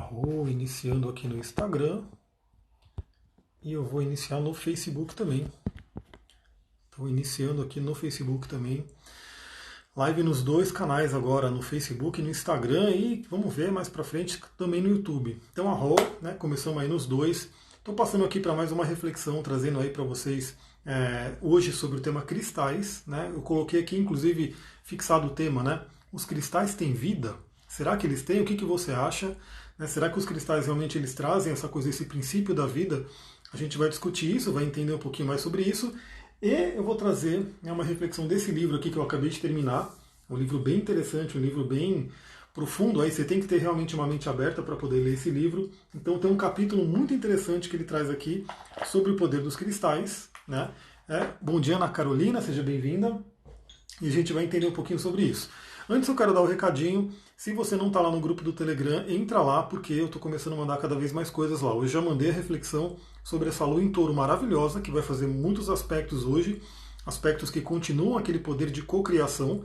Arro, iniciando aqui no Instagram e eu vou iniciar no Facebook também. Estou iniciando aqui no Facebook também. Live nos dois canais agora, no Facebook e no Instagram, e vamos ver mais pra frente também no YouTube. Então arro, né, começamos aí nos dois. Estou passando aqui para mais uma reflexão, trazendo aí para vocês hoje sobre o tema cristais, né? Eu coloquei aqui inclusive fixado o tema, né? Os cristais têm vida? Será que eles têm? O que você acha? Né? Será que os cristais realmente eles trazem essa coisa, esse princípio da vida? A gente vai discutir isso, vai entender um pouquinho mais sobre isso. E eu vou trazer uma reflexão desse livro aqui que eu acabei de terminar. Um livro bem interessante, um livro bem profundo. Aí você tem que ter realmente uma mente aberta para poder ler esse livro. Então tem um capítulo muito interessante que ele traz aqui sobre o poder dos cristais. Né? Bom dia, Ana Carolina, seja bem-vinda. E a gente vai entender um pouquinho sobre isso. Antes eu quero dar um recadinho. Se você não está lá no grupo do Telegram, entra lá, porque eu estou começando a mandar cada vez mais coisas lá. Hoje já mandei a reflexão sobre essa lua em touro maravilhosa, que vai fazer muitos aspectos hoje, aspectos que continuam aquele poder de cocriação.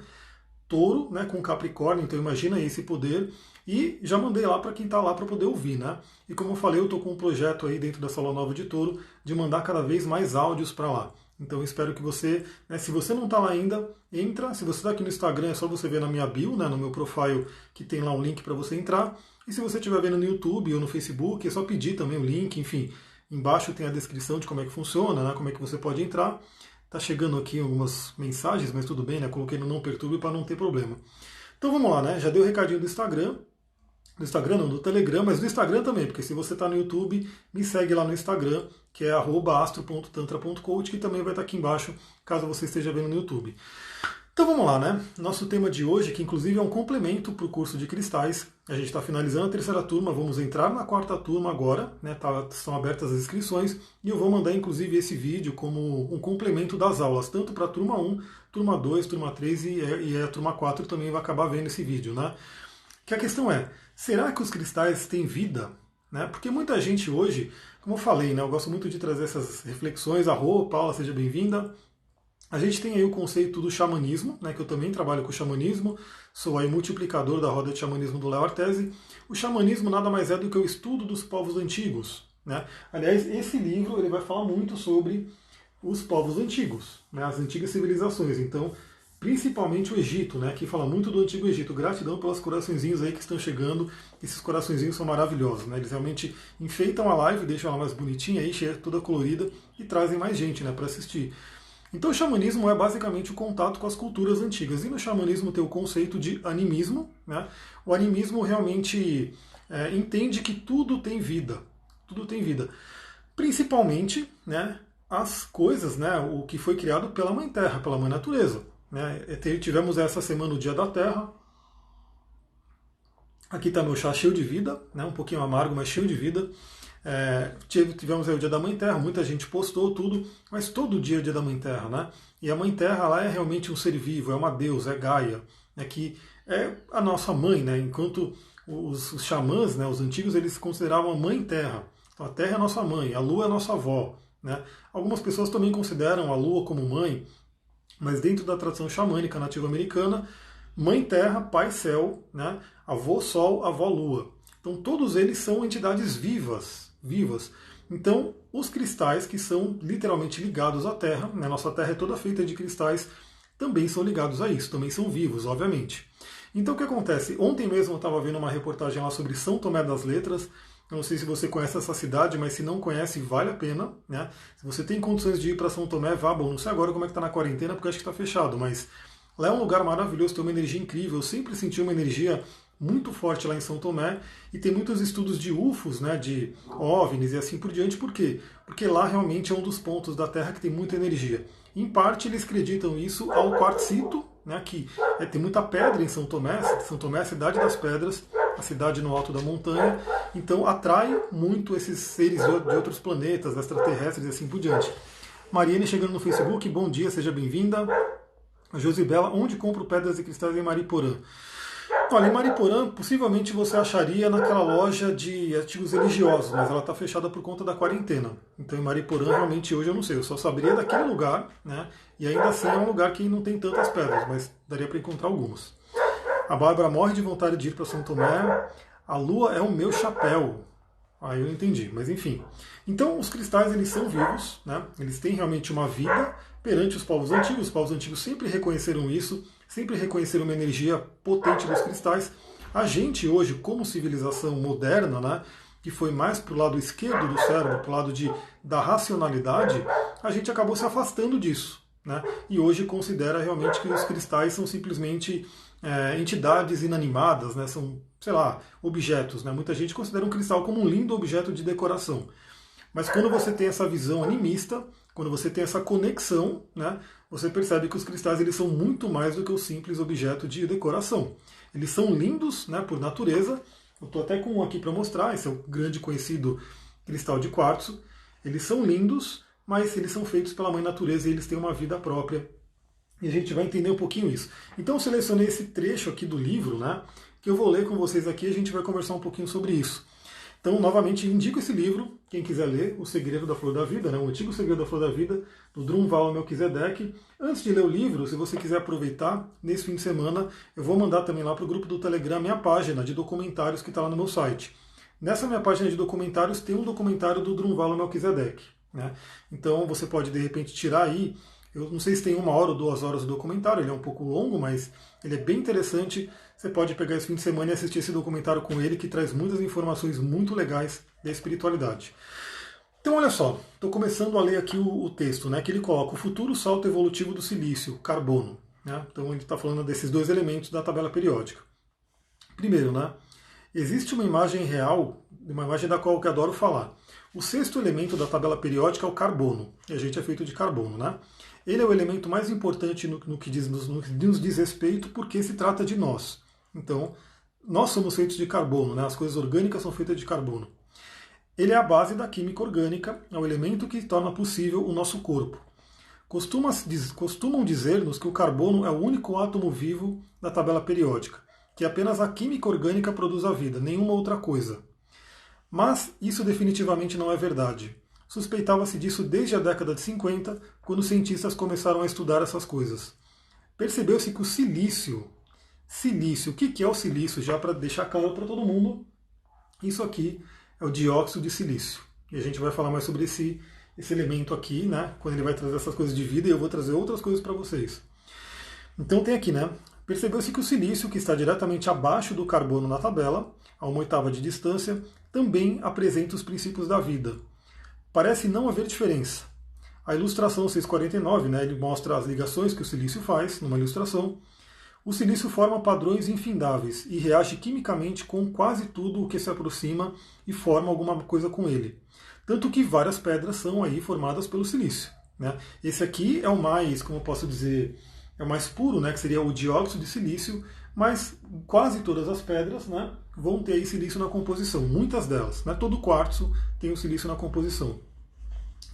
Touro, né, com Capricórnio, então imagina aí esse poder. E já mandei lá para quem está lá para poder ouvir, né? E como eu falei, eu estou com um projeto aí dentro dessa lua nova de Touro de mandar cada vez mais áudios para lá. Então eu espero que você, né, se você não está lá ainda, entra. Se você está aqui no Instagram, é só você ver na minha bio, né, no meu profile, que tem lá um link para você entrar. E se você estiver vendo no YouTube ou no Facebook, é só pedir também o link, enfim. Embaixo tem a descrição de como é que funciona, né, como é que você pode entrar. Tá chegando aqui algumas mensagens, mas tudo bem, né? Coloquei no não perturbe para não ter problema. Então vamos lá, né? Já dei o recadinho do Instagram. Do Instagram não, do Telegram, mas do Instagram também, porque se você está no YouTube, me segue lá no Instagram, que é @astro.tantra.coach, que também vai estar aqui embaixo, caso você esteja vendo no YouTube. Então vamos lá, né? Nosso tema de hoje, que inclusive é um complemento para o curso de cristais. A gente está finalizando a terceira turma, vamos entrar na quarta turma agora, né? Estão abertas as inscrições e eu vou mandar inclusive esse vídeo como um complemento das aulas, tanto para a turma 1, turma 2, turma 3 e a turma 4 também vai acabar vendo esse vídeo, né? Que a questão é, será que os cristais têm vida? Né? Porque muita gente hoje, como eu falei, né? Eu gosto muito de trazer essas reflexões. Arro, Paula, seja bem-vinda. A gente tem aí o conceito do xamanismo, né, que eu também trabalho com xamanismo, sou aí multiplicador da roda de xamanismo do Léo Artesi. O xamanismo nada mais é do que o estudo dos povos antigos. Né? Aliás, esse livro ele vai falar muito sobre os povos antigos, né, as antigas civilizações. Então, principalmente o Egito, né, que fala muito do Antigo Egito. Gratidão pelos coraçõezinhos aí que estão chegando. Esses coraçõezinhos são maravilhosos. Né? Eles realmente enfeitam a live, deixam ela mais bonitinha, aí, cheia, toda colorida, e trazem mais gente, né, para assistir. Então o xamanismo é basicamente o contato com as culturas antigas. E no xamanismo tem o conceito de animismo. Né? O animismo realmente entende que tudo tem vida. Tudo tem vida. Principalmente, né, as coisas, né, o que foi criado pela Mãe Terra, pela Mãe Natureza. Né? Tivemos essa semana o Dia da Terra. Aqui está meu chá cheio de vida, né, um pouquinho amargo, mas cheio de vida. Tivemos aí o Dia da Mãe Terra, muita gente postou tudo, mas todo dia é o Dia da Mãe Terra, né? E a Mãe Terra lá é realmente um ser vivo, é uma deusa, é Gaia, que é a nossa mãe, né? Enquanto os xamãs, né, os antigos, eles consideravam a Mãe Terra. Então a Terra é a nossa mãe, a Lua é a nossa avó, né? Algumas pessoas também consideram a Lua como mãe, mas dentro da tradição xamânica nativa americana, Mãe Terra, Pai Céu, né? Avô Sol, Avó Lua. Então todos eles são entidades vivas. Então, os cristais que são literalmente ligados à Terra, né, nossa Terra é toda feita de cristais, também são ligados a isso, também são vivos, obviamente. Então, o que acontece? Ontem mesmo eu estava vendo uma reportagem lá sobre São Tomé das Letras. Eu não sei se você conhece essa cidade, mas se não conhece, vale a pena. Né? Se você tem condições de ir para São Tomé, vá. Bom, não sei agora como é que está na quarentena, porque acho que está fechado, mas lá é um lugar maravilhoso, tem uma energia incrível. Eu sempre senti uma energia muito forte lá em São Tomé, e tem muitos estudos de UFOs, né, de OVNIs e assim por diante. Por quê? Porque lá realmente é um dos pontos da Terra que tem muita energia. Em parte eles acreditam isso ao quartzito, né, que tem muita pedra em São Tomé. São Tomé é a cidade das pedras, a cidade no alto da montanha, então atrai muito esses seres de outros planetas, extraterrestres e assim por diante. Mariane chegando no Facebook, bom dia, seja bem-vinda. Josibela, onde compro pedras e cristais em Mariporã? Olha, em Mariporã, possivelmente você acharia naquela loja de artigos religiosos, mas ela está fechada por conta da quarentena. Então em Mariporã, realmente, hoje eu não sei, eu só saberia daquele lugar, né? E ainda assim é um lugar que não tem tantas pedras, mas daria para encontrar algumas. A Bárbara morre de vontade de ir para São Tomé. A Lua é o meu chapéu. Aí eu entendi, mas enfim. Então os cristais eles são vivos, né? Eles têm realmente uma vida perante os povos antigos. Os povos antigos sempre reconheceram isso, sempre reconheceram uma energia potente dos cristais. A gente hoje, como civilização moderna, né, que foi mais para o lado esquerdo do cérebro, para o lado da racionalidade, a gente acabou se afastando disso. Né? E hoje considera realmente que os cristais são simplesmente entidades inanimadas, né? São, sei lá, objetos. Né? Muita gente considera um cristal como um lindo objeto de decoração. Mas quando você tem essa visão animista, quando você tem essa conexão, né, você percebe que os cristais eles são muito mais do que o simples objeto de decoração. Eles são lindos, né, por natureza. Eu estou até com um aqui para mostrar, esse é o grande conhecido cristal de quartzo. Eles são lindos, mas eles são feitos pela mãe natureza e eles têm uma vida própria. E a gente vai entender um pouquinho isso. Então eu selecionei esse trecho aqui do livro, né, que eu vou ler com vocês aqui e a gente vai conversar um pouquinho sobre isso. Então, novamente, indico esse livro, quem quiser ler, O Segredo da Flor da Vida, né? O Antigo Segredo da Flor da Vida, do Drunvalo Melquisedeque. Antes de ler o livro, se você quiser aproveitar, nesse fim de semana, eu vou mandar também lá para o grupo do Telegram minha página de documentários que está lá no meu site. Nessa minha página de documentários tem um documentário do Drunvalo Melquisedeque. Né? Então, você pode, de repente, tirar aí. Eu não sei se tem 1 hora ou 2 horas o documentário, ele é um pouco longo, mas ele é bem interessante. Você pode pegar esse fim de semana e assistir esse documentário com ele, que traz muitas informações muito legais da espiritualidade. Então, olha só, estou começando a ler aqui o texto, né, que ele coloca o futuro salto evolutivo do silício, carbono. Né? Então, ele está falando desses 2 elementos da tabela periódica. Primeiro, né, existe uma imagem real, uma imagem da qual eu adoro falar. O 6º elemento da tabela periódica é o carbono, e a gente é feito de carbono, né? Ele é o elemento mais importante no que nos diz respeito, porque se trata de nós. Então, nós somos feitos de carbono, né? As coisas orgânicas são feitas de carbono. Ele é a base da química orgânica, é o elemento que torna possível o nosso corpo. Costumam dizer-nos que o carbono é o único átomo vivo da tabela periódica, que apenas a química orgânica produz a vida, nenhuma outra coisa. Mas isso definitivamente não é verdade. Suspeitava-se disso desde a década de 50, quando os cientistas começaram a estudar essas coisas. Percebeu-se que o silício, o que é o silício? Já para deixar claro para todo mundo, isso aqui é o dióxido de silício. E a gente vai falar mais sobre esse elemento aqui, né? Quando ele vai trazer essas coisas de vida, e eu vou trazer outras coisas para vocês. Então tem aqui, né? Percebeu-se que o silício, que está diretamente abaixo do carbono na tabela, a 1/8 de distância, também apresenta os princípios da vida. Parece não haver diferença. A ilustração 649, né, ele mostra as ligações que o silício faz numa ilustração. O silício forma padrões infindáveis e reage quimicamente com quase tudo o que se aproxima e forma alguma coisa com ele. Tanto que várias pedras são aí formadas pelo silício. Né? Esse aqui é o mais, como eu posso dizer, é o mais puro, né, que seria o dióxido de silício, mas quase todas as pedras, né, vão ter aí silício na composição, muitas delas. Né, todo quartzo tem o silício na composição.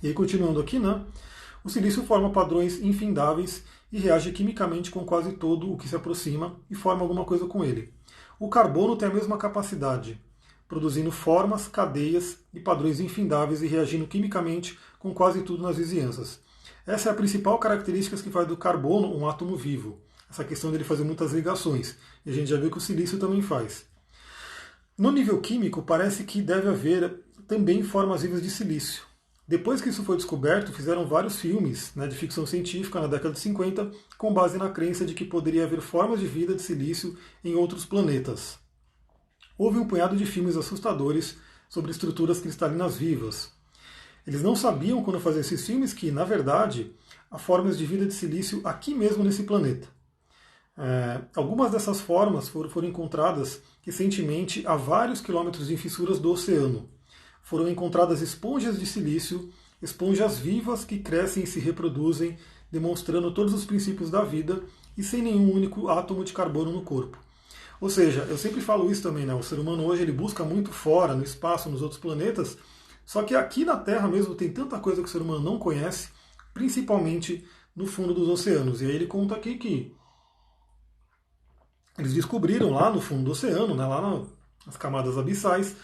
E aí, continuando aqui, né, o silício forma padrões infindáveis e reage quimicamente com quase todo o que se aproxima e forma alguma coisa com ele. O carbono tem a mesma capacidade, produzindo formas, cadeias e padrões infindáveis e reagindo quimicamente com quase tudo nas vizinhanças. Essa é a principal característica que faz do carbono um átomo vivo. Essa questão dele fazer muitas ligações. E a gente já viu que o silício também faz. No nível químico, parece que deve haver também formas vivas de silício. Depois que isso foi descoberto, fizeram vários filmes, né, de ficção científica na década de 50, com base na crença de que poderia haver formas de vida de silício em outros planetas. Houve um punhado de filmes assustadores sobre estruturas cristalinas vivas. Eles não sabiam, quando faziam esses filmes, que, na verdade, há formas de vida de silício aqui mesmo nesse planeta. Algumas dessas formas foram encontradas recentemente a vários quilômetros de fissuras do oceano. Foram encontradas esponjas de silício, esponjas vivas que crescem e se reproduzem, demonstrando todos os princípios da vida e sem nenhum único átomo de carbono no corpo. Ou seja, eu sempre falo isso também, né? O ser humano hoje ele busca muito fora, no espaço, nos outros planetas, só que aqui na Terra mesmo tem tanta coisa que o ser humano não conhece, principalmente no fundo dos oceanos. E aí ele conta aqui que eles descobriram lá no fundo do oceano, né, lá nas camadas abissais,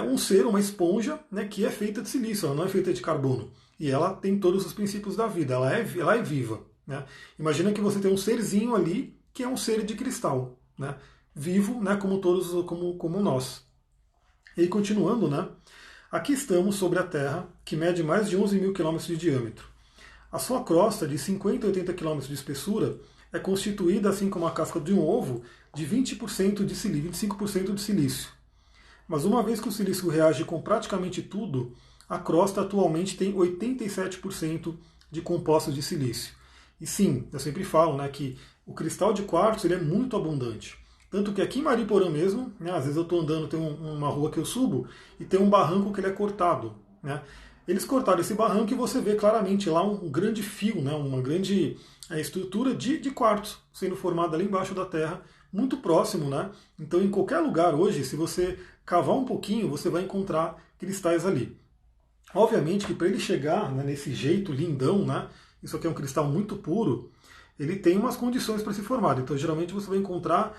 um ser, uma esponja, né, que é feita de silício, ela não é feita de carbono. E ela tem todos os princípios da vida, ela é viva. Né? Imagina que você tem um serzinho ali que é um ser de cristal, né, vivo, né, como nós. E continuando, né? Aqui estamos sobre a Terra, que mede mais de 11 mil quilômetros de diâmetro. A sua crosta, de 50 a 80 quilômetros de espessura, é constituída, assim como a casca de um ovo, de 20% de silício, 25% de silício. Mas uma vez que o silício reage com praticamente tudo, a crosta atualmente tem 87% de compostos de silício. E sim, eu sempre falo, né, que o cristal de quartzo ele é muito abundante. Tanto que aqui em Mariporã mesmo, né, às vezes eu estou andando, tem uma rua que eu subo e tem um barranco que ele é cortado. Né? Eles cortaram esse barranco e você vê claramente lá um grande fio, né, uma grande estrutura de quartzo sendo formada ali embaixo da terra, muito próximo. Né? Então em qualquer lugar hoje, se você cavar um pouquinho, você vai encontrar cristais ali. Obviamente que para ele chegar, né, nesse jeito lindão, né, isso aqui é um cristal muito puro, ele tem umas condições para se formar. Então geralmente você vai encontrar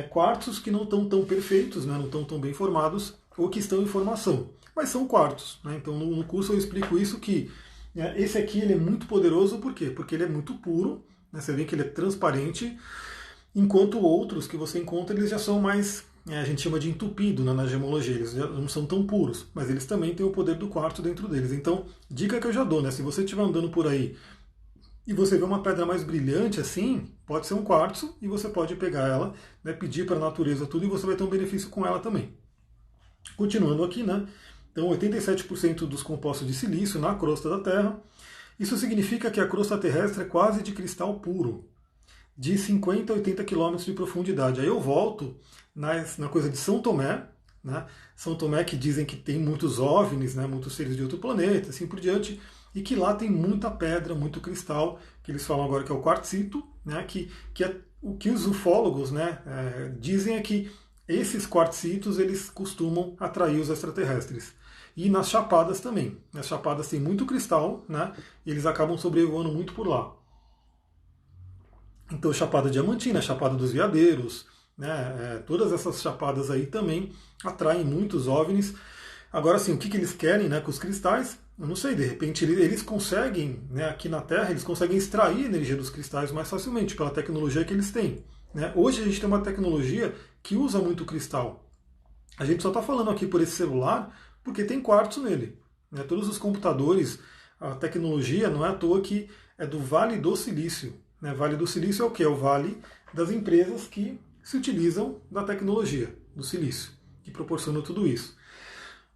quartzos que não estão tão perfeitos, né, não estão tão bem formados, ou que estão em formação. Mas são quartzos. Né? Então no curso eu explico isso, que esse aqui ele é muito poderoso, por quê? Porque ele é muito puro, né, você vê que ele é transparente, enquanto outros que você encontra, eles já são mais, a gente chama de entupido, né, na gemologia, eles já não são tão puros, mas eles também têm o poder do quartzo dentro deles. Então, dica que eu já dou, né, se você estiver andando por aí e você vê uma pedra mais brilhante assim, pode ser um quartzo e você pode pegar ela, né, pedir para a natureza tudo e você vai ter um benefício com ela também. Continuando aqui, né, então 87% dos compostos de silício na crosta da Terra. Isso significa que a crosta terrestre é quase de cristal puro, de 50 a 80 quilômetros de profundidade. Aí eu volto na coisa de São Tomé, né? São Tomé que dizem que tem muitos OVNIs, né? Muitos seres de outro planeta, assim por diante, e que lá tem muita pedra, muito cristal, que eles falam agora que é o quartzito, né? Que é o que os ufólogos, né, dizem é que esses quartzitos eles costumam atrair os extraterrestres. E nas chapadas também. Nas chapadas tem muito cristal, né? E eles acabam sobrevoando muito por lá. Então, Chapada Diamantina, Chapada dos Veadeiros, né, todas essas chapadas aí também atraem muitos OVNIs. Agora, sim, o que eles querem, né, com os cristais? Eu não sei, de repente eles conseguem, né, aqui na Terra, eles conseguem extrair a energia dos cristais mais facilmente, pela tecnologia que eles têm. Né? Hoje a gente tem uma tecnologia que usa muito cristal. A gente só está falando aqui por esse celular porque tem quartzo nele. Né? Todos os computadores, a tecnologia, não é à toa que é do Vale do Silício. Vale do Silício é o que? É o vale das empresas que se utilizam da tecnologia do silício, que proporciona tudo isso.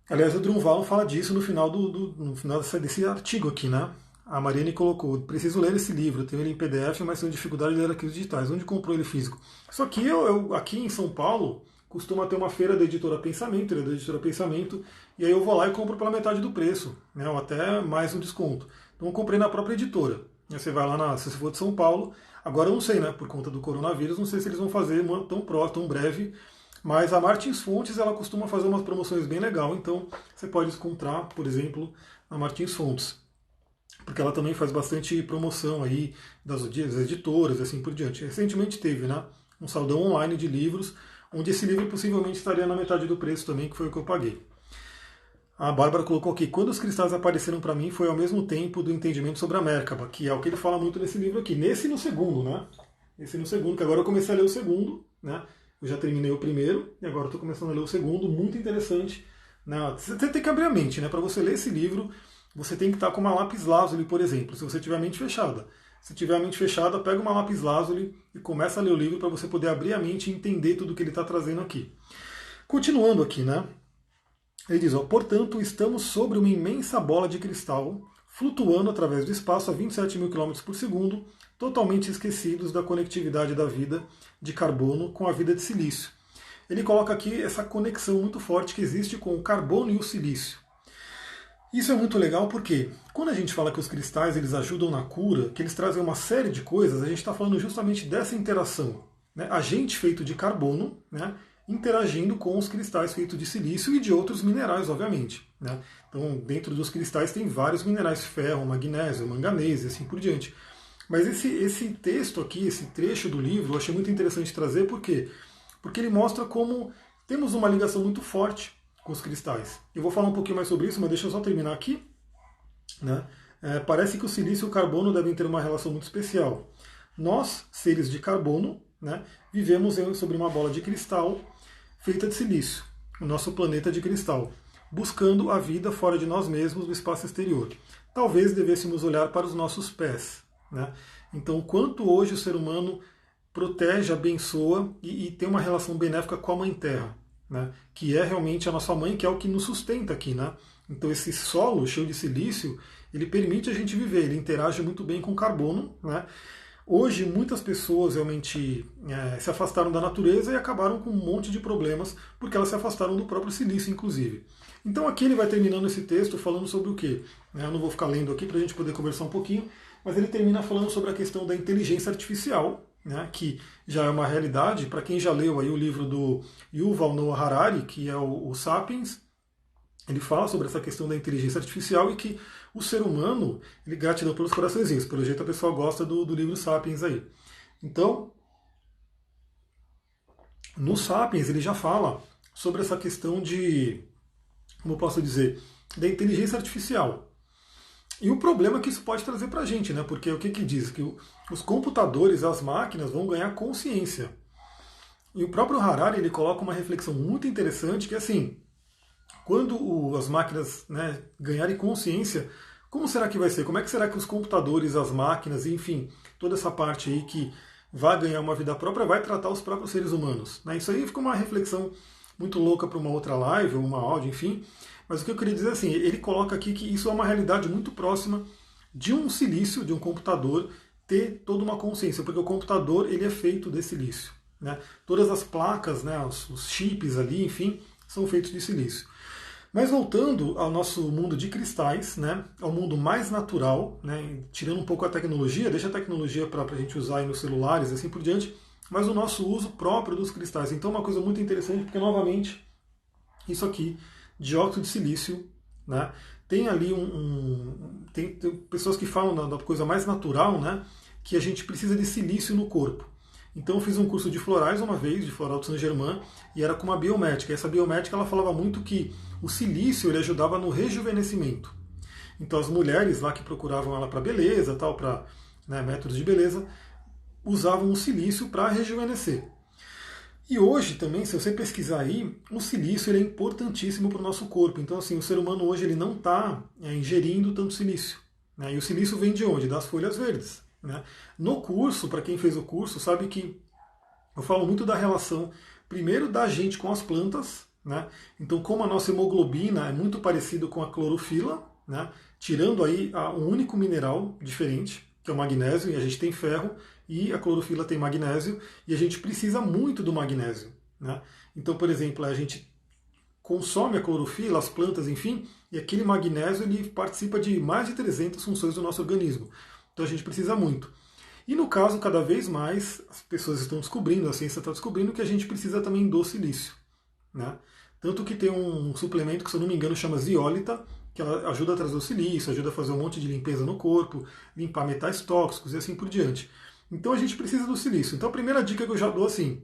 Aliás, o Drunvalo fala disso no final, no final desse artigo aqui, né? A Mariane colocou, preciso ler esse livro, tenho ele em PDF, mas tenho dificuldade de ler aqui os digitais. Onde comprou ele físico? Só que eu aqui em São Paulo, costuma ter uma feira da Editora Pensamento, da Editora Pensamento, e aí eu vou lá e compro pela metade do preço, né? Ou até mais um desconto. Então eu comprei na própria editora. Você vai lá, se você for de São Paulo, agora eu não sei, né, por conta do coronavírus, não sei se eles vão fazer tão breve, mas a Martins Fontes, ela costuma fazer umas promoções bem legal, então você pode encontrar, por exemplo, na Martins Fontes, porque ela também faz bastante promoção aí das editoras e assim por diante. Recentemente teve, né, um saldão online de livros, onde esse livro possivelmente estaria na metade do preço também, que foi o que eu paguei. A Bárbara colocou aqui, quando os cristais apareceram para mim foi ao mesmo tempo do entendimento sobre a Merkaba, que é o que ele fala muito nesse livro aqui. Nesse no segundo, né? Esse no segundo, que agora eu comecei a ler o segundo, né? Eu já terminei o primeiro e agora estou começando a ler o segundo, muito interessante. Né? Você tem que abrir a mente, né? Para você ler esse livro, você tem que estar com uma lápis lazuli, por exemplo, se você tiver a mente fechada. Se tiver a mente fechada, pega uma lápis lazuli e começa a ler o livro para você poder abrir a mente e entender tudo que ele está trazendo aqui. Continuando aqui, né? Ele diz, portanto, estamos sobre uma imensa bola de cristal, flutuando através do espaço a 27 mil km por segundo, totalmente esquecidos da conectividade da vida de carbono com a vida de silício. Ele coloca aqui essa conexão muito forte que existe com o carbono e o silício. Isso é muito legal porque, quando a gente fala que os cristais eles ajudam na cura, que eles trazem uma série de coisas, a gente está falando justamente dessa interação. Né? A gente feito de carbono, né? Interagindo com os cristais feitos de silício e de outros minerais, obviamente. Né? Então, dentro dos cristais tem vários minerais, ferro, magnésio, manganês e assim por diante. Mas esse texto aqui, esse trecho do livro, eu achei muito interessante trazer, por quê? Porque ele mostra como temos uma ligação muito forte com os cristais. Eu vou falar um pouquinho mais sobre isso, mas deixa eu só terminar aqui. Né? Parece que o silício e o carbono devem ter uma relação muito especial. Nós, seres de carbono, né, vivemos sobre uma bola de cristal feita de silício. o nosso planeta de cristal, buscando a vida fora de nós mesmos, no espaço exterior. Talvez devêssemos olhar para os nossos pés, né? Então, o quanto hoje o ser humano protege, abençoa e tem uma relação benéfica com a Mãe Terra, né? Que é realmente a nossa mãe, que é o que nos sustenta aqui, né? Então, esse solo cheio de silício, ele permite a gente viver, ele interage muito bem com o carbono, né? Hoje, muitas pessoas realmente se afastaram da natureza e acabaram com um monte de problemas, porque elas se afastaram do próprio silício, inclusive. Então, aqui ele vai terminando esse texto falando sobre o quê? Eu não vou ficar lendo aqui para a gente poder conversar um pouquinho, mas ele termina falando sobre a questão da inteligência artificial, né, que já é uma realidade. Para quem já leu aí o livro do Yuval Noah Harari, que é o Sapiens, ele fala sobre essa questão da inteligência artificial e que o ser humano, ele gratidão pelos coraçõezinhos, pelo jeito a pessoa gosta do livro Sapiens aí. Então, no Sapiens ele já fala sobre essa questão de, como eu posso dizer, da inteligência artificial. E o problema que isso pode trazer para a gente, né? Porque o que diz? Que os computadores, as máquinas vão ganhar consciência. E o próprio Harari ele coloca uma reflexão muito interessante que é assim, quando as máquinas, né, ganharem consciência, como será que vai ser? Como é que será que os computadores, as máquinas, enfim, toda essa parte aí que vai ganhar uma vida própria, vai tratar os próprios seres humanos? Né? Isso aí fica uma reflexão muito louca para uma outra live, ou uma áudio, enfim. Mas o que eu queria dizer é assim, ele coloca aqui que isso é uma realidade muito próxima de um silício, de um computador, ter toda uma consciência, porque o computador ele é feito de silício. Né? Todas as placas, né, os chips ali, enfim, são feitos de silício. Mas voltando ao nosso mundo de cristais, né, ao mundo mais natural, né, tirando um pouco a tecnologia, deixa a tecnologia para a gente usar aí nos celulares e assim por diante, mas o nosso uso próprio dos cristais. Então é uma coisa muito interessante, porque novamente, isso aqui, dióxido de silício, né, tem ali tem pessoas que falam da coisa mais natural, né, que a gente precisa de silício no corpo. Então eu fiz um curso de florais uma vez, de Floral de Saint-Germain, e era com uma biomédica. Essa biomédica ela falava muito que o silício ele ajudava no rejuvenescimento. Então as mulheres lá que procuravam ela para beleza, tal, para, né, métodos de beleza, usavam o silício para rejuvenescer. E hoje também, se você pesquisar aí, o silício ele é importantíssimo para o nosso corpo. Então assim, o ser humano hoje ele não está ingerindo tanto silício. Né? E o silício vem de onde? Das folhas verdes. Né? No curso, para quem fez o curso, sabe que eu falo muito da relação, primeiro, da gente com as plantas. Né? Então, como a nossa hemoglobina é muito parecido com a clorofila, né? Tirando aí um único mineral diferente, que é o magnésio, e a gente tem ferro, e a clorofila tem magnésio, e a gente precisa muito do magnésio. Né? Então, por exemplo, a gente consome a clorofila, as plantas, enfim, e aquele magnésio ele participa de mais de 300 funções do nosso organismo. Então a gente precisa muito. E no caso, cada vez mais, as pessoas estão descobrindo, a ciência está descobrindo que a gente precisa também do silício. Né? Tanto que tem um suplemento que, se eu não me engano, chama zeólita, que ela ajuda a trazer o silício, ajuda a fazer um monte de limpeza no corpo, limpar metais tóxicos e assim por diante. Então a gente precisa do silício. Então a primeira dica que eu já dou assim,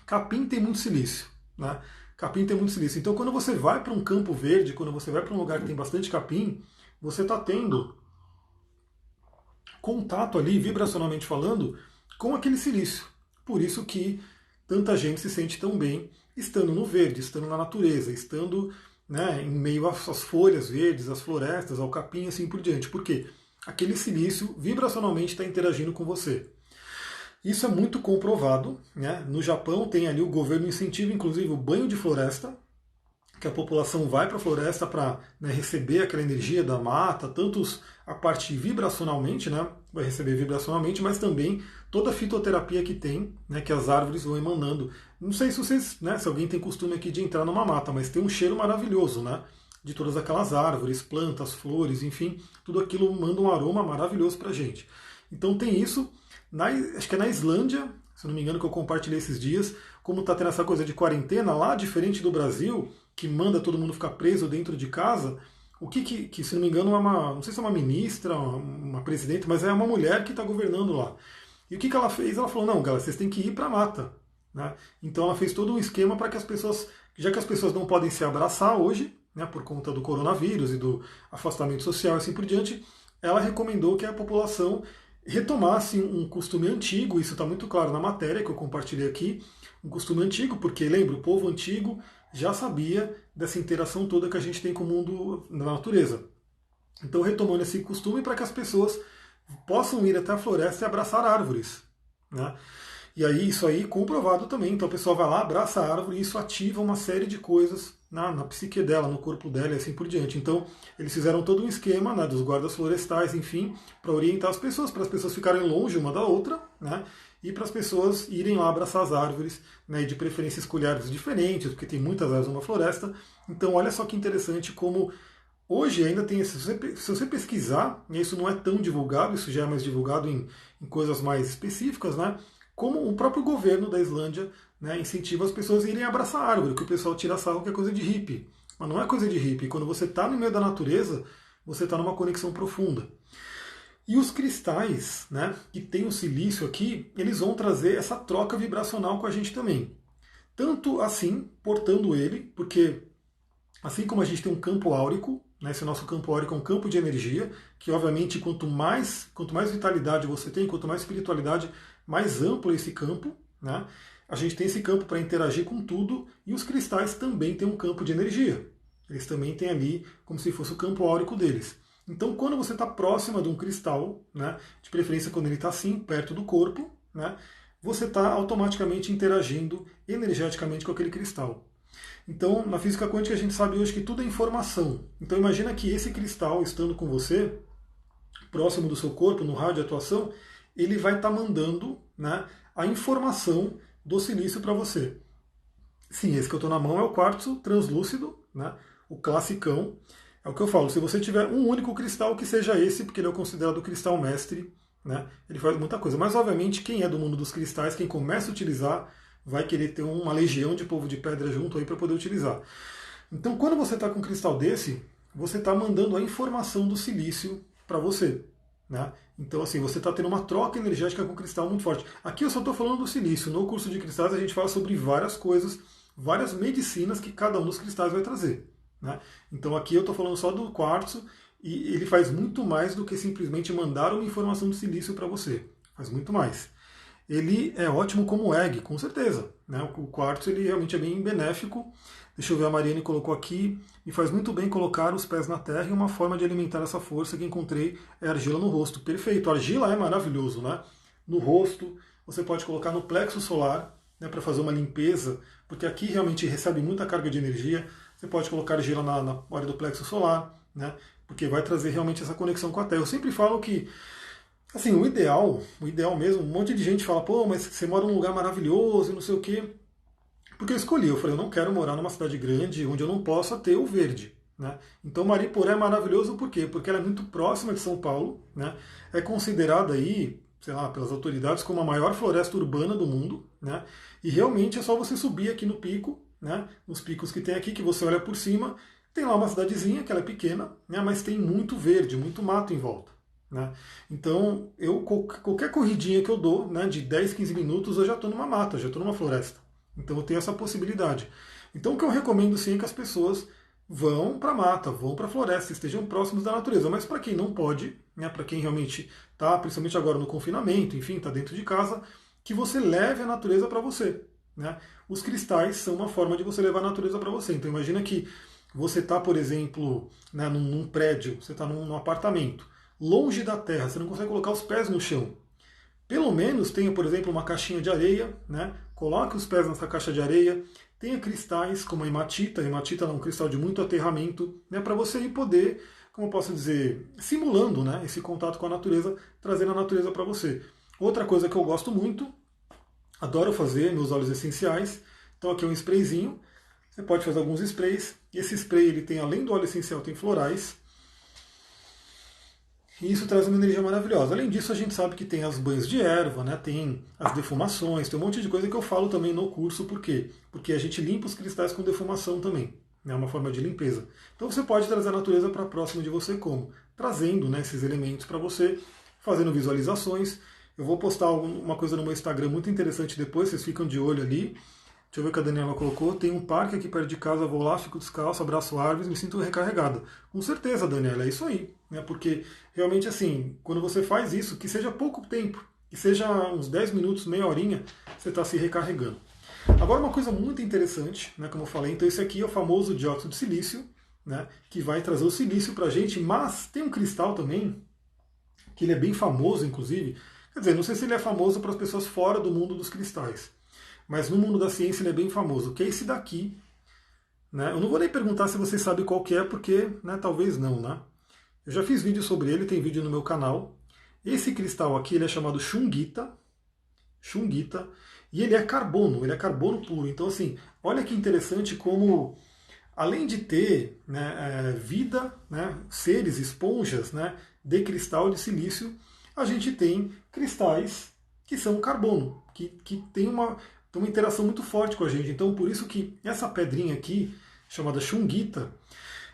capim tem muito silício. Né? Capim tem muito silício. Então quando você vai para um campo verde, quando você vai para um lugar que tem bastante capim, você está tendo contato ali, vibracionalmente falando, com aquele silício. Por isso que tanta gente se sente tão bem estando no verde, estando na natureza, estando, né, em meio às folhas verdes, às florestas, ao capim e assim por diante. Por quê? Aquele silício vibracionalmente está interagindo com você. Isso é muito comprovado. Né? No Japão tem ali o governo incentiva, inclusive, o banho de floresta, que a população vai para a floresta para, né, receber aquela energia da mata, tanto a parte vibracionalmente, né, vai receber vibracionalmente, mas também toda a fitoterapia que tem, né, que as árvores vão emanando. Não sei se vocês, né, se alguém tem costume aqui de entrar numa mata, mas tem um cheiro maravilhoso, né, de todas aquelas árvores, plantas, flores, enfim, tudo aquilo manda um aroma maravilhoso para a gente. Então tem isso, acho que é na Islândia, se não me engano, que eu compartilhei esses dias, como está tendo essa coisa de quarentena lá, diferente do Brasil, que manda todo mundo ficar preso dentro de casa, o que se não me engano, é uma, não sei se é uma ministra, uma presidente, mas é uma mulher que está governando lá. E o que ela fez? Ela falou, não, galera, vocês têm que ir para a mata. Né? Então ela fez todo um esquema para que as pessoas, já que as pessoas não podem se abraçar hoje, né, por conta do coronavírus e do afastamento social e assim por diante, ela recomendou que a população retomasse um costume antigo, isso está muito claro na matéria que eu compartilhei aqui, um costume antigo, porque lembra, o povo antigo já sabia dessa interação toda que a gente tem com o mundo da natureza. Então, retomando esse costume para que as pessoas possam ir até a floresta e abraçar árvores, né? E aí, isso aí comprovado também. Então, a pessoa vai lá, abraça a árvore e isso ativa uma série de coisas na psique dela, no corpo dela e assim por diante. Então, eles fizeram todo um esquema, né, dos guardas florestais, enfim, para orientar as pessoas, para as pessoas ficarem longe uma da outra, né? E para as pessoas irem lá abraçar as árvores, né, e de preferência escolher árvores diferentes, porque tem muitas árvores numa floresta. Então, olha só que interessante como hoje ainda tem, se você pesquisar, e isso não é tão divulgado, isso já é mais divulgado em coisas mais específicas, né? Como o próprio governo da Islândia, né, incentiva as pessoas a irem abraçar a árvore, que o pessoal tira sarro que é coisa de hippie. Mas não é coisa de hippie. Quando você está no meio da natureza, você está numa conexão profunda. E os cristais, né, que tem o silício aqui, eles vão trazer essa troca vibracional com a gente também. Tanto assim, portando ele, porque assim como a gente tem um campo áurico, né, esse nosso campo áurico é um campo de energia, que obviamente quanto mais vitalidade você tem, quanto mais espiritualidade, mais amplo é esse campo, né? A gente tem esse campo para interagir com tudo, e os cristais também têm um campo de energia. Eles também têm ali como se fosse o campo áurico deles. Então, quando você está próxima de um cristal, né, de preferência quando ele está assim, perto do corpo, né, você está automaticamente interagindo energeticamente com aquele cristal. Então, na física quântica a gente sabe hoje que tudo é informação. Então, imagina que esse cristal, estando com você, próximo do seu corpo, no raio de atuação, ele vai estar mandando, né, a informação do silício para você. Sim, esse que eu estou na mão é o quartzo translúcido, né, o classicão. É o que eu falo, se você tiver um único cristal, que seja esse, porque ele é considerado o cristal mestre, né, ele faz muita coisa. Mas, obviamente, quem é do mundo dos cristais, quem começa a utilizar, vai querer ter uma legião de povo de pedra junto aí para poder utilizar. Então, quando você está com um cristal desse, você está mandando a informação do silício para você, né? Então, assim, você está tendo uma troca energética com o cristal muito forte. Aqui eu só estou falando do silício. No curso de cristais a gente fala sobre várias coisas, várias medicinas que cada um dos cristais vai trazer, né? Então, aqui eu estou falando só do quartzo e ele faz muito mais do que simplesmente mandar uma informação do silício para você. Faz muito mais. Ele é ótimo como egg, com certeza, né? O quartzo ele realmente é bem benéfico. Deixa eu ver, a Mariane colocou aqui, e faz muito bem colocar os pés na terra, e uma forma de alimentar essa força que encontrei é argila no rosto. Perfeito, a argila é maravilhoso, né? No rosto, você pode colocar no plexo solar, né, para fazer uma limpeza, porque aqui realmente recebe muita carga de energia. Você pode colocar argila na área do plexo solar, né? Porque vai trazer realmente essa conexão com a terra. Eu sempre falo que assim, o ideal mesmo, um monte de gente fala, pô, mas você mora num lugar maravilhoso e não sei o quê. Porque eu escolhi, eu falei, eu não quero morar numa cidade grande onde eu não possa ter o verde, né? Então Mariporé é maravilhoso por quê? Porque ela é muito próxima de São Paulo, né? É considerada aí, sei lá, pelas autoridades como a maior floresta urbana do mundo, né? E realmente é só você subir aqui no pico, né? Nos picos que tem aqui, que você olha por cima, tem lá uma cidadezinha, que ela é pequena, né? Mas tem muito verde, muito mato em volta, né? Então, qualquer corridinha que eu dou, né, de 10, 15 minutos, eu já estou numa mata, já estou numa floresta. Então eu tenho essa possibilidade. Então o que eu recomendo sim é que as pessoas vão para a mata, vão para a floresta, estejam próximos da natureza. Mas para quem não pode, né, para quem realmente está, principalmente agora no confinamento, enfim, está dentro de casa, que você leve a natureza para você, né? Os cristais são uma forma de você levar a natureza para você. Então imagina que você está, por exemplo, né, num prédio, você está num apartamento, longe da terra, você não consegue colocar os pés no chão. Pelo menos tenha, por exemplo, uma caixinha de areia, né? Coloque os pés nessa caixa de areia, tenha cristais como a hematita é um cristal de muito aterramento, né? Para você ir poder, como eu posso dizer, simulando, né, esse contato com a natureza, trazendo a natureza para você. Outra coisa que eu gosto muito, adoro fazer, meus óleos essenciais. Então aqui é um sprayzinho, você pode fazer alguns sprays. Esse spray ele tem, além do óleo essencial, tem florais. E isso traz uma energia maravilhosa. Além disso, a gente sabe que tem as banhos de erva, né? Tem as defumações, tem um monte de coisa que eu falo também no curso. Por quê? Porque a gente limpa os cristais com defumação também. É uma forma de limpeza. Então você pode trazer a natureza para próximo de você como? Trazendo, né, esses elementos para você, fazendo visualizações. Eu vou postar uma coisa no meu Instagram muito interessante depois, vocês ficam de olho ali. Deixa eu ver o que a Daniela colocou. Tem um parque aqui perto de casa, vou lá, fico descalço, abraço árvores, me sinto recarregada. Com certeza, Daniela, é isso aí. Né? Porque realmente assim, quando você faz isso, que seja pouco tempo, que seja uns 10 minutos, meia horinha, você está se recarregando. Agora uma coisa muito interessante, né, como eu falei, então esse aqui é o famoso dióxido de silício, né, que vai trazer o silício para a gente, mas tem um cristal também, que ele é bem famoso, inclusive. Quer dizer, não sei se ele é famoso para as pessoas fora do mundo dos cristais, mas no mundo da ciência ele é bem famoso, que é esse daqui. Né? Eu não vou nem perguntar se você sabe qual que é, porque né, talvez não. Né? Eu já fiz vídeo sobre ele, tem vídeo no meu canal. Esse cristal aqui ele é chamado Chungita, Chungita, e ele é carbono puro. Então, assim, olha que interessante como, além de ter né, vida, né, seres, esponjas né, de cristal de silício, a gente tem cristais que são carbono, que tem uma interação muito forte com a gente. Então, por isso que essa pedrinha aqui, chamada Chungita,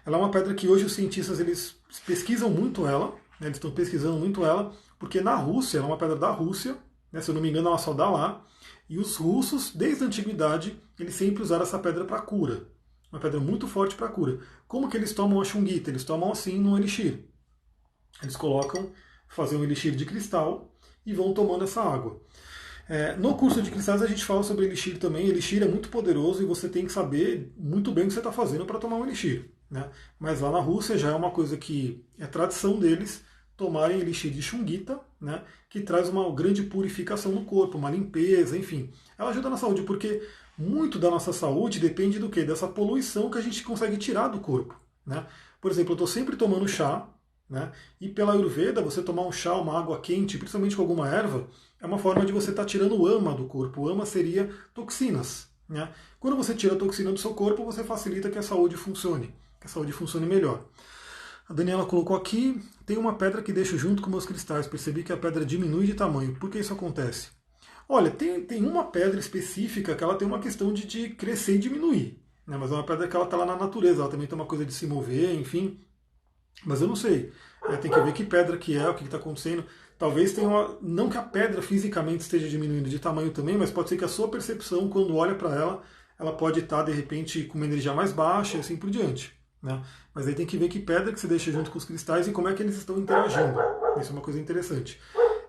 ela é uma pedra que hoje os cientistas eles pesquisam muito ela, né, eles estão pesquisando muito ela, porque na Rússia, ela é uma pedra da Rússia, né, se eu não me engano ela só dá lá, e os russos, desde a antiguidade, eles sempre usaram essa pedra para cura. Uma pedra muito forte para cura. Como que eles tomam a Chungita? Eles tomam assim no elixir. Eles colocam, fazem um elixir de cristal e vão tomando essa água. No curso de cristais a gente fala sobre elixir também. Elixir é muito poderoso e você tem que saber muito bem o que você está fazendo para tomar um elixir. Né? Mas lá na Rússia já é uma coisa que é tradição deles tomarem elixir de Chungita, né, que traz uma grande purificação no corpo, uma limpeza, enfim. Ela ajuda na saúde, porque muito da nossa saúde depende do quê? Dessa poluição que a gente consegue tirar do corpo. Né? Por exemplo, eu estou sempre tomando chá, né, e pela Ayurveda, você tomar um chá, uma água quente, principalmente com alguma erva, é uma forma de você estar tirando o ama do corpo. O ama seria toxinas. Né? Quando você tira a toxina do seu corpo, você facilita que a saúde funcione melhor. A Daniela colocou aqui, tem uma pedra que deixo junto com meus cristais, percebi que a pedra diminui de tamanho. Por que isso acontece? Olha, tem uma pedra específica que ela tem uma questão de crescer e diminuir. Né? Mas é uma pedra que ela está lá na natureza, ela também tem uma coisa de se mover, enfim. Mas eu não sei. Tem que ver que pedra que é, o que está acontecendo. Talvez tenha uma. Não que a pedra fisicamente esteja diminuindo de tamanho também, mas pode ser que a sua percepção, quando olha para ela, ela pode estar, de repente, com uma energia mais baixa e assim por diante. Né? Mas aí tem que ver que pedra que você deixa junto com os cristais e como é que eles estão interagindo. Isso é uma coisa interessante.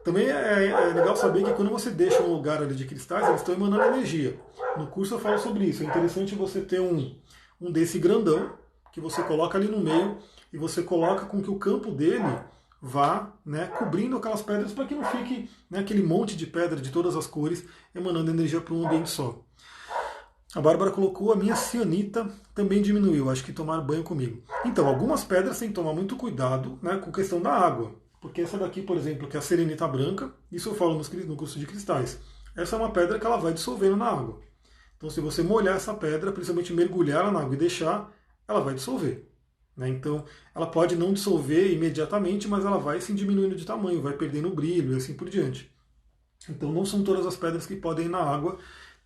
Também é legal saber que quando você deixa um lugar ali de cristais, eles estão emanando energia. No curso eu falo sobre isso. É interessante você ter um desse grandão, que você coloca ali no meio, e você coloca com que o campo dele vá né, cobrindo aquelas pedras para que não fique né, aquele monte de pedra de todas as cores emanando energia para um ambiente só. A Bárbara colocou, a minha cianita também diminuiu, acho que tomar banho comigo. Então, algumas pedras tem que tomar muito cuidado né, com a questão da água. Porque essa daqui, por exemplo, que é a selenita branca, isso eu falo no curso de cristais. Essa é uma pedra que ela vai dissolvendo na água. Então, se você molhar essa pedra, principalmente mergulhar ela na água e deixar, ela vai dissolver. Né? Então, ela pode não dissolver imediatamente, mas ela vai se diminuindo de tamanho, vai perdendo o brilho e assim por diante. Então, não são todas as pedras que podem ir na água.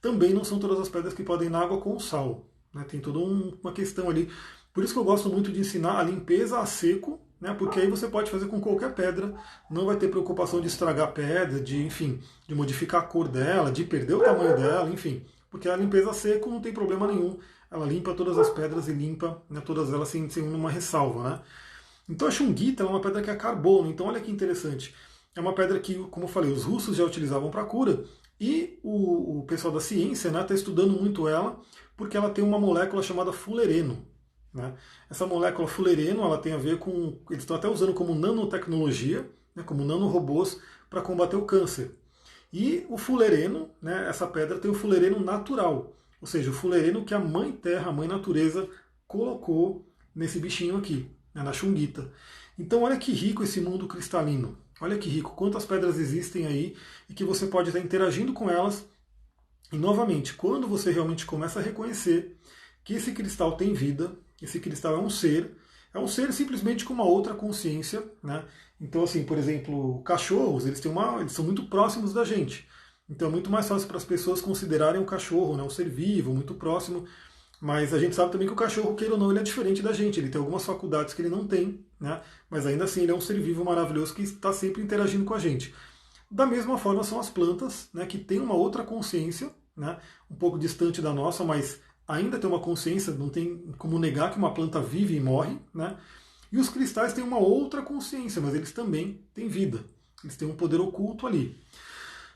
Também não são todas as pedras que podem ir na água com sal. Né? Tem toda uma questão ali. Por isso que eu gosto muito de ensinar a limpeza a seco, né? Porque aí você pode fazer com qualquer pedra, não vai ter preocupação de estragar a pedra, enfim, de modificar a cor dela, de perder o tamanho dela, enfim. Porque a limpeza a seco não tem problema nenhum. Ela limpa todas as pedras e limpa né, todas elas sem uma ressalva. Né? Então a Chungita é uma pedra que é carbono. Então olha que interessante. É uma pedra que, como eu falei, os russos já utilizavam para cura. E o pessoal da ciência está estudando muito ela, porque ela tem uma molécula chamada fulereno. Né? Essa molécula fulereno ela tem a ver com. Eles estão até usando como nanotecnologia, né, como nanorobôs, para combater o câncer. E o fulereno, né, essa pedra tem o fulereno natural, ou seja, o fulereno que a mãe terra, a mãe natureza, colocou nesse bichinho aqui, né, na Chungita. Então olha que rico esse mundo cristalino. Olha que rico, quantas pedras existem aí e que você pode estar interagindo com elas. E novamente, quando você realmente começa a reconhecer que esse cristal tem vida, esse cristal é um ser simplesmente com uma outra consciência. Né? Então, assim, por exemplo, cachorros, eles são muito próximos da gente. Então é muito mais fácil para as pessoas considerarem o cachorro né, um ser vivo, muito próximo. Mas a gente sabe também que o cachorro, queira ou não, ele é diferente da gente. Ele tem algumas faculdades que ele não tem, né? Mas ainda assim ele é um ser vivo maravilhoso que está sempre interagindo com a gente. Da mesma forma são as plantas, né, que têm uma outra consciência, né, um pouco distante da nossa, mas ainda tem uma consciência, não tem como negar que uma planta vive e morre. Né? E os cristais têm uma outra consciência, mas eles também têm vida. Eles têm um poder oculto ali.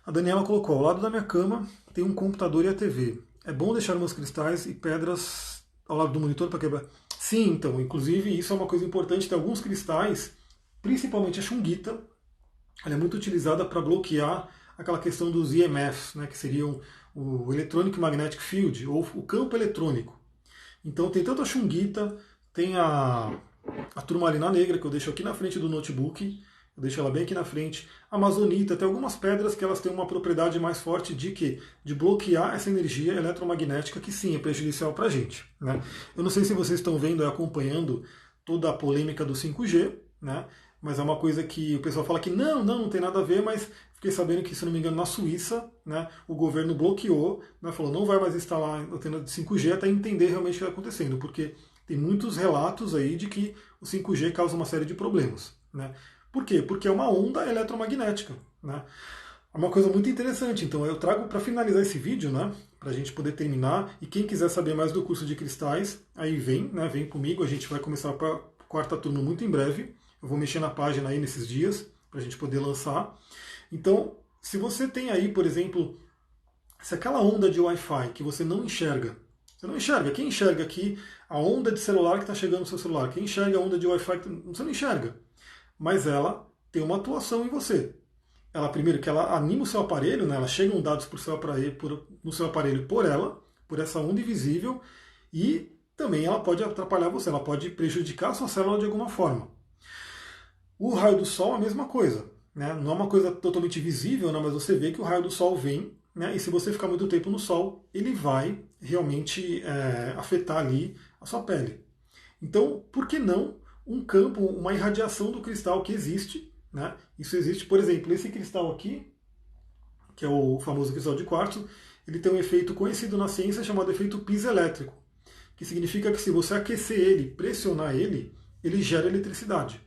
A Daniela colocou, ao lado da minha cama tem um computador e a TV. É bom deixar meus cristais e pedras ao lado do monitor para quebrar? Sim, então, inclusive isso é uma coisa importante, tem alguns cristais, principalmente a chunguita, ela é muito utilizada para bloquear aquela questão dos EMFs, né, que seriam o Electronic Magnetic Field, ou o campo eletrônico. Então tem tanto a chunguita, tem a turmalina negra, que eu deixo aqui na frente do notebook, eu deixo ela bem aqui na frente. A amazonita, tem algumas pedras que elas têm uma propriedade mais forte de quê? De bloquear essa energia eletromagnética que sim, é prejudicial para a gente. Né? Eu não sei se vocês estão vendo e acompanhando toda a polêmica do 5G, né? Mas é uma coisa que o pessoal fala que não tem nada a ver, mas fiquei sabendo que, se não me engano, na Suíça, né, o governo bloqueou, né, falou não vai mais instalar antena de 5G até entender realmente o que está acontecendo, porque tem muitos relatos aí de que o 5G causa uma série de problemas. Né? Por quê? Porque é uma onda eletromagnética. Né? É uma coisa muito interessante. Então eu trago para finalizar esse vídeo, né, para a gente poder terminar, e quem quiser saber mais do curso de cristais, aí vem, né, vem comigo, a gente vai começar para a quarta turma muito em breve. Eu vou mexer na página aí nesses dias, para a gente poder lançar. Então, se você tem aí, por exemplo, se aquela onda de Wi-Fi que você não enxerga, quem enxerga aqui a onda de celular que está chegando no seu celular? Quem enxerga a onda de Wi-Fi? Você não enxerga. Mas ela tem uma atuação em você. Ela, primeiro, que ela anima o seu aparelho, né? Ela chega dados no seu aparelho por ela, por essa onda invisível, e também ela pode atrapalhar você, ela pode prejudicar a sua célula de alguma forma. O raio do sol é a mesma coisa. Né? Não é uma coisa totalmente visível, né? Mas você vê que o raio do sol vem, né? E se você ficar muito tempo no sol, ele vai realmente afetar ali a sua pele. Então, por que não um campo, uma irradiação do cristal que existe? Né? Isso existe, por exemplo, esse cristal aqui, que é o famoso cristal de quartzo, ele tem um efeito conhecido na ciência chamado efeito piezoelétrico, que significa que se você aquecer ele, pressionar ele, ele gera eletricidade.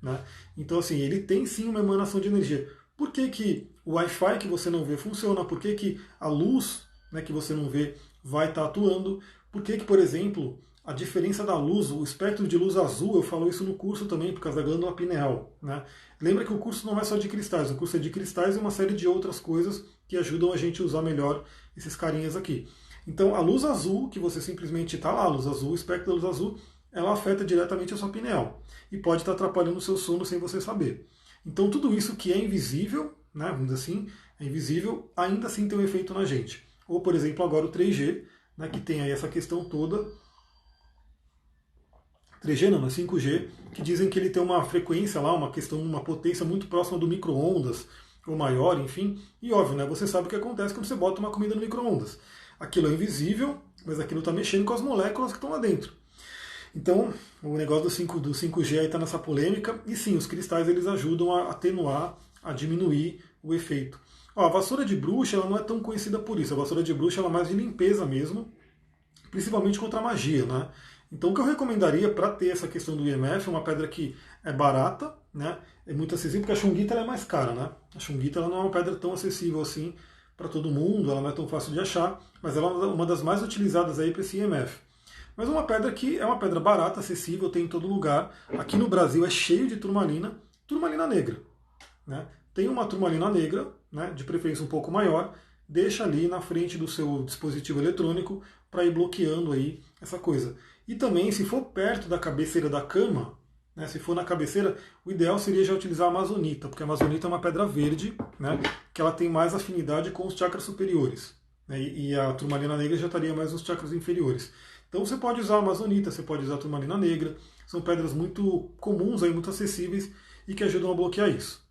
Né? Então, assim, ele tem sim uma emanação de energia. Por que, que o Wi-Fi que você não vê funciona? Por que, que a luz, né, que você não vê vai estar atuando? Por que, por exemplo, a diferença da luz, o espectro de luz azul, eu falo isso no curso também, por causa da glândula pineal. Né? Lembra que o curso não é só de cristais, o curso é de cristais e uma série de outras coisas que ajudam a gente a usar melhor esses carinhas aqui. Então, a luz azul, que você simplesmente está lá, a luz azul, o espectro da luz azul, ela afeta diretamente a sua pineal e pode estar atrapalhando o seu sono sem você saber. Então tudo isso que é invisível, né, vamos dizer assim, é invisível, ainda assim tem um efeito na gente. Ou, por exemplo, agora o 3G, né, que tem aí essa questão toda, 3G não, 5G, que dizem que ele tem uma frequência lá, uma questão, uma potência muito próxima do micro-ondas, ou maior, enfim. E óbvio, né, você sabe o que acontece quando você bota uma comida no micro-ondas. Aquilo é invisível, mas aquilo está mexendo com as moléculas que estão lá dentro. Então, o negócio do 5G aí está nessa polêmica, e sim, os cristais eles ajudam a atenuar, a diminuir o efeito. Ó, a vassoura de bruxa ela não é tão conhecida por isso, a vassoura de bruxa ela é mais de limpeza mesmo, principalmente contra a magia, né? Então o que eu recomendaria para ter essa questão do IMF é uma pedra que é barata, né? É muito acessível, porque a chunguita ela é mais cara, né? A chunguita ela não é uma pedra tão acessível assim para todo mundo, ela não é tão fácil de achar, mas ela é uma das mais utilizadas aí para esse IMF. Mas uma pedra que é uma pedra barata, acessível, tem em todo lugar. Aqui no Brasil é cheio de turmalina negra. Né? Tem uma turmalina negra, né, de preferência um pouco maior, deixa ali na frente do seu dispositivo eletrônico para ir bloqueando aí essa coisa. E também, se for perto da cabeceira da cama, né, se for na cabeceira, o ideal seria já utilizar a amazonita, porque a amazonita é uma pedra verde, né, que ela tem mais afinidade com os chakras superiores. Né, e a turmalina negra já estaria mais nos chakras inferiores. Então você pode usar a amazonita, você pode usar a turmalina negra, são pedras muito comuns, aí, muito acessíveis e que ajudam a bloquear isso.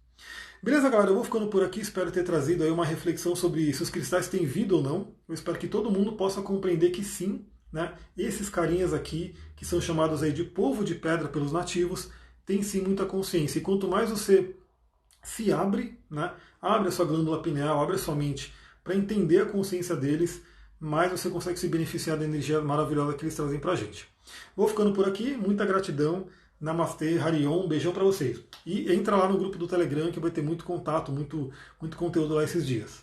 Beleza, galera? Eu vou ficando por aqui, espero ter trazido aí uma reflexão sobre se os cristais têm vida ou não. Eu espero que todo mundo possa compreender que sim, né? Esses carinhas aqui, que são chamados aí de povo de pedra pelos nativos, têm sim muita consciência. E quanto mais você se abre, né? Abre a sua glândula pineal, abre a sua mente para entender a consciência deles, mais você consegue se beneficiar da energia maravilhosa que eles trazem pra gente. Vou ficando por aqui, muita gratidão, Namastê, Harion, um beijão pra vocês. E entra lá no grupo do Telegram que vai ter muito contato, muito conteúdo lá esses dias.